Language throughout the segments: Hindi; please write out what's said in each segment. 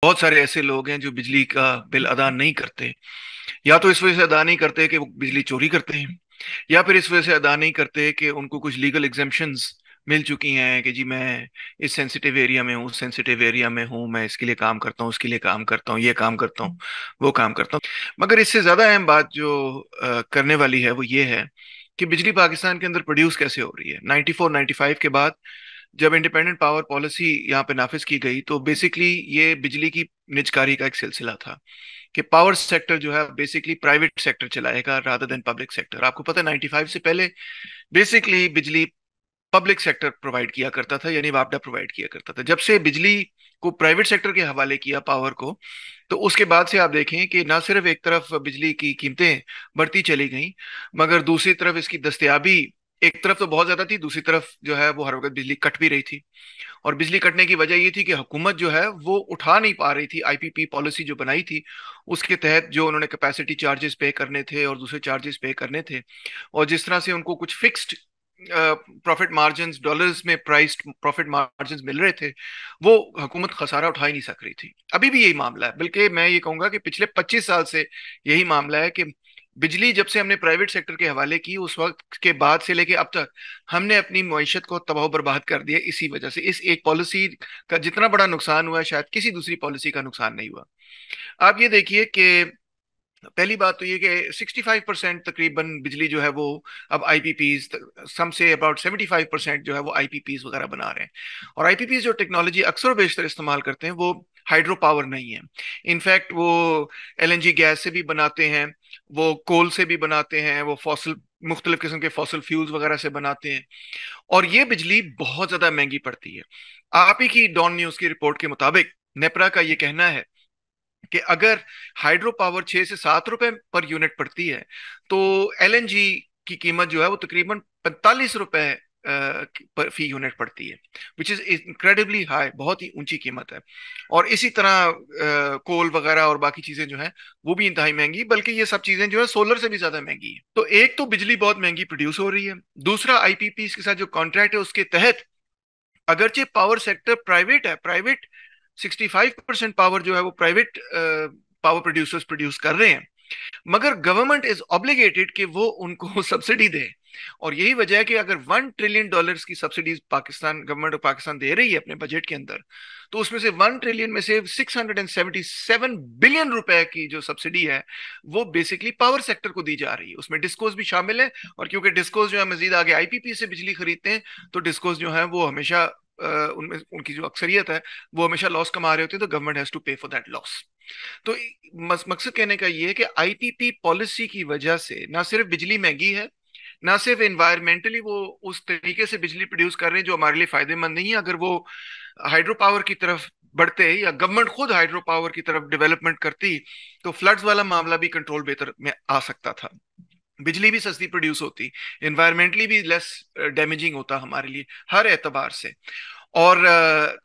बहुत सारे ऐसे लोग हैं जो बिजली का बिल अदा नहीं करते, या तो इस वजह से अदा नहीं करते कि वो बिजली चोरी करते हैं, या फिर इस वजह से अदा नहीं करते कि उनको कुछ लीगल एग्जेम्पशंस मिल चुकी हैं कि जी मैं इस सेंसिटिव एरिया में हूँ, उस सेंसिटिव एरिया में हूँ, मैं इसके लिए काम करता हूँ, उसके लिए काम करता हूँ, ये काम करता हूँ, वो काम करता हूँ। मगर इससे ज्यादा अहम बात जो करने वाली है वो ये है कि बिजली पाकिस्तान के अंदर प्रोड्यूस कैसे हो रही है। 94 95 के बाद जब इंडिपेंडेंट पावर पॉलिसी यहाँ पे नाफिज की गई तो बेसिकली ये बिजली की निजकारी का एक सिलसिला था कि पावर सेक्टर जो है बेसिकली प्राइवेट सेक्टर चलाएगा रादर देन पब्लिक सेक्टर। आपको पता है 95 से पहले बेसिकली बिजली पब्लिक सेक्टर प्रोवाइड किया करता था, यानी वापडा प्रोवाइड किया करता था। जब से बिजली को प्राइवेट सेक्टर के हवाले किया पावर को, तो उसके बाद से आप देखें कि ना सिर्फ एक तरफ बिजली की कीमतें बढ़ती चली गई, मगर दूसरी तरफ इसकी दस्तयाबी एक तरफ तो बहुत ज्यादा थी, दूसरी तरफ जो है वो हर वक्त बिजली कट भी रही थी। और बिजली कटने की वजह ये थी कि हुकूमत जो है वो उठा नहीं पा रही थी। आईपीपी पॉलिसी जो बनाई थी उसके तहत जो उन्होंने कैपेसिटी चार्जेस पे करने थे और दूसरे चार्जेस पे करने थे, और जिस तरह से उनको कुछ फिक्स्ड प्रॉफिट मार्जिन डॉलर्स में प्राइस्ड प्रॉफिट मार्जिन मिल रहे थे, वो हुकूमत खसारा उठा ही नहीं सक रही थी। अभी भी यही मामला है, बल्कि मैं ये कहूंगा कि पिछले 25 साल से यही मामला है कि बिजली जब से हमने प्राइवेट सेक्टर के हवाले की उस वक्त के बाद से लेके अब तक हमने अपनी मईशत को तबाह बर्बाद कर दिया। इसी वजह से इस एक पॉलिसी का जितना बड़ा नुकसान हुआ है शायद किसी दूसरी पॉलिसी का नुकसान नहीं हुआ। आप ये देखिए कि पहली बात तो ये कि 65% तकरीबन बिजली जो है वो अब आईपीपीज, सम से अबाउट 75% जो है वो आईपीपीज वगैरह बना रहे हैं। और आईपीपीज जो टेक्नोलॉजी अक्सर बेशतर इस्तेमाल करते हैं वो हाइड्रो पावर नहीं है। इनफैक्ट वो एलएनजी गैस से भी बनाते हैं, वो कोल से भी बनाते हैं, वो फॉसिल मुख्तलिफ किस्म के फॉसिल फ्यूल्स वगैरह से बनाते हैं। और ये बिजली बहुत ज्यादा महंगी पड़ती है। आप ही की डॉन न्यूज की रिपोर्ट के मुताबिक नेपरा का ये कहना है कि अगर हाइड्रो पावर 6 से 7 रुपए पर यूनिट पड़ती है, तो एलएनजी की कीमत जो है वो तकरीबन 45 रुपए पर फी यूनिट पड़ती है, विच इज इनक्रेडिबली हाई, बहुत ही ऊंची कीमत है। और इसी तरह कोल वगैरह और बाकी चीजें जो हैं वो भी इंतहाई महंगी, बल्कि ये सब चीजें जो है सोलर से भी ज्यादा महंगी है। तो एक तो बिजली बहुत महंगी प्रोड्यूस हो रही है, दूसरा आईपीपी के साथ जो कॉन्ट्रैक्ट है उसके तहत अगरचे पावर सेक्टर प्राइवेट है, प्राइवेट 65% पावर जो है वो प्राइवेट पावर प्रोड्यूसर्स प्रोड्यूस कर रहे हैं, मगर गवर्नमेंट इज ऑब्लिगेटेड कि वो उनको सब्सिडी दे। और यही वजह है कि अगर $1 ट्रिलियन की subsidies Pakistan government of Pakistan दे रही है अपने बजट के अंदर, तो उसमें से 1 ट्रिलियन में से 677 बिलियन रुपए की जो सब्सिडी है वो बेसिकली पावर सेक्टर को दी जा रही है। उसमें डिस्कोस भी शामिल है, और क्योंकि डिस्कोस जो है मजीद आगे आईपीपी से बिजली खरीदते हैं, तो डिस्कोस जो है वो हमेशा उनमें उनकी जो अक्सरियत है वो हमेशा लॉस कमा रहे होते हैं, तो गवर्नमेंट हैज टू पे फॉर दैट लॉस। तो मकसद कहने का ये है कि आईपीपी पॉलिसी की वजह से ना सिर्फ बिजली महंगी है, ना सिर्फ एनवायरमेंटली वो उस तरीके से बिजली प्रोड्यूस कर रहे हैं जो हमारे लिए फायदेमंद नहीं है। अगर वो हाइड्रो पावर की तरफ बढ़ते या गवर्नमेंट खुद हाइड्रो पावर की तरफ डेवलपमेंट करती, तो फ्लड्स वाला मामला भी कंट्रोल बेहतर में आ सकता था, बिजली भी सस्ती प्रोड्यूस होती, एनवायरमेंटली भी लेस डैमेजिंग होता हमारे लिए हर एतबार से। और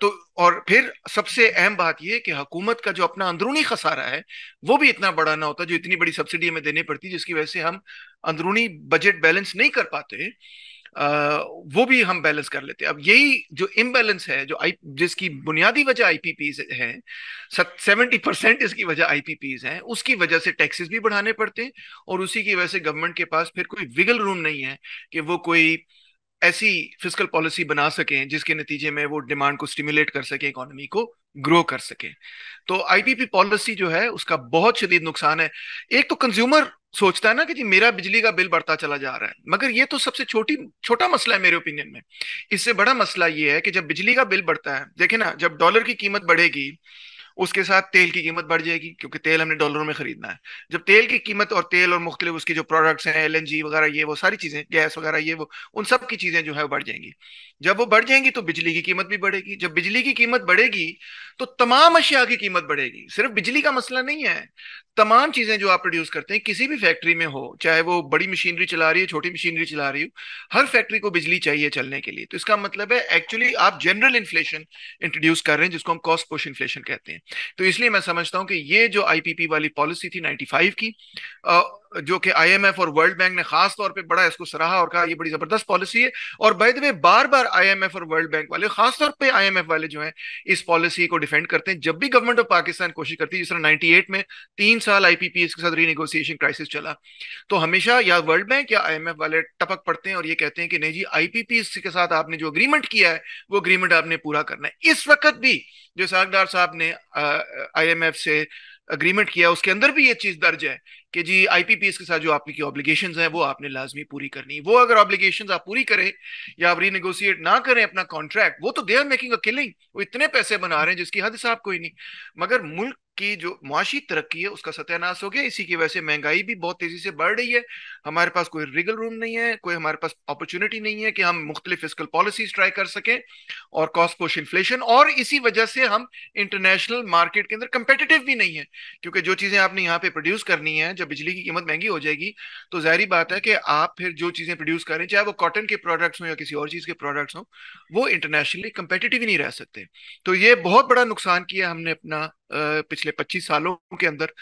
तो और फिर सबसे अहम बात यह है कि हुकूमत का जो अपना अंदरूनी खसारा है वो भी इतना बड़ा ना होता, जो इतनी बड़ी सब्सिडी हमें देनी पड़ती जिसकी वजह से हम अंदरूनी बजट बैलेंस नहीं कर पाते, वो भी हम बैलेंस कर लेते। अब यही जो इम्बैलेंस है जो आई जिसकी बुनियादी वजह आईपीपीज है, 70% इसकी वजह आईपीपीज है, उसकी वजह से टैक्सेस भी बढ़ाने पड़ते हैं। और उसी की वजह से गवर्नमेंट के पास फिर कोई विगल रूम नहीं है कि वो कोई ऐसी फिजिकल पॉलिसी बना सकें जिसके नतीजे में वो डिमांड को स्टिमुलेट कर सके, इकोनॉमी को ग्रो कर सके। तो आईपीपी पॉलिसी जो है उसका बहुत शदीद नुकसान है। एक तो कंज्यूमर सोचता है ना कि जी मेरा बिजली का बिल बढ़ता चला जा रहा है, मगर ये तो सबसे छोटा मसला है मेरे ओपिनियन में। इससे बड़ा मसला ये है कि जब बिजली का बिल बढ़ता है, देखे ना, जब डॉलर की कीमत बढ़ेगी उसके साथ तेल की कीमत बढ़ जाएगी, क्योंकि तेल हमने डॉलरों में खरीदना है। जब तेल की कीमत और तेल और मुख्तलिफ उसकी जो प्रोडक्ट्स हैं, एलएनजी वगैरह, ये वो सारी चीजें, गैस वगैरह, ये वो उन सब की चीजें जो है वो बढ़ जाएंगी। जब वो बढ़ जाएंगी तो बिजली की कीमत भी बढ़ेगी। जब बिजली की कीमत बढ़ेगी तो तमाम अशिया की कीमत बढ़ेगी। सिर्फ बिजली का मसला नहीं है, तमाम चीजें जो आप प्रोड्यूस करते हैं किसी भी फैक्ट्री में हो, चाहे वो बड़ी मशीनरी चला रही है, छोटी मशीनरी चला रही हो, हर फैक्ट्री को बिजली चाहिए चलने के लिए। तो इसका मतलब है एक्चुअली आप जनरल इन्फ्लेशन इंट्रोड्यूस कर रहे हैं, जिसको हम कॉस्ट पुश इन्फ्लेशन कहते हैं। तो इसलिए मैं समझता हूं कि ये जो आईपीपी वाली पॉलिसी थी 95 की, जो कि आईएमएफ और वर्ल्ड बैंक ने खास तौर पे बड़ा इसको सराहा और कहा ये बड़ी जबरदस्त पॉलिसी है। और by the way bar bar IMF और वर्ल्ड बैंक वाले, खास तौर पे आईएमएफ वाले जो हैं, इस पॉलिसी को डिफेंड करते हैं। जब भी गवर्नमेंट ऑफ पाकिस्तान कोशिश करती है, जिस तरह 98 में 3 साल आईपीपीएस के साथ रीनेगोशिएशन क्राइसिस चला, तो हमेशा या वर्ल्ड बैंक या आईएमएफ वाले टपक पड़ते हैं और ये कहते हैं कि नहीं जी, आईपीपीएस के साथ आपने जो अग्रीमेंट किया है वो अग्रीमेंट आपने पूरा करना है। इस वक्त भी जो सागदार साहब ने आईएमएफ से अग्रीमेंट किया, उसके अंदर भी ये चीज दर्ज है कि जी आईपीपीएस के साथ जो आपकी ऑब्लिगेशंस हैं वो आपने लाजमी पूरी करनी है। वो अगर ऑब्लिगेशंस आप पूरी करें या आप रीनेगोशिएट ना करें अपना कॉन्ट्रैक्ट, वो तो they are making a killing. वो इतने पैसे बना रहे हैं जिसकी हद हिसाब कोई नहीं। मगर मुल्क की जो मुआशी तरक्की है उसका सत्यानाश हो गया। इसी की वजह से महंगाई भी बहुत तेजी से बढ़ रही है। हमारे पास कोई रिगल रूम नहीं है, कोई हमारे पास अपॉर्चुनिटी नहीं है कि हम मुख्तलिफ फिस्कल पॉलिसीज ट्राई कर सकें, और कॉस्ट पुश इन्फ्लेशन। और इसी वजह से हम इंटरनेशनल मार्केट के अंदर कंपेटिटिव भी नहीं है, क्योंकि जो चीजें आपने यहाँ पे प्रोड्यूस करनी है, जब बिजली की कीमत महंगी हो जाएगी तो जाहिर बात है कि आप फिर जो चीजें प्रोड्यूस करें, चाहे वो कॉटन के प्रोडक्ट्स हो या किसी और चीज के प्रोडक्ट्स हो, वो इंटरनेशनली कंपेटिटिव ही नहीं रह सकते। तो ये बहुत बड़ा नुकसान किया हमने अपना पिछले 25 सालों के अंदर।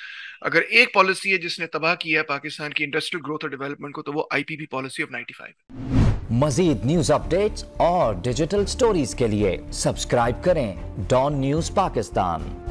अगर एक पॉलिसी है जिसने तबाह किया है पाकिस्तान की इंडस्ट्रियल ग्रोथ और डेवलपमेंट को, तो वो आईपीपी पॉलिसी ऑफ 95। मजीद न्यूज अपडेट्स और डिजिटल स्टोरीज के लिए सब्सक्राइब करें डॉन न्यूज पाकिस्तान।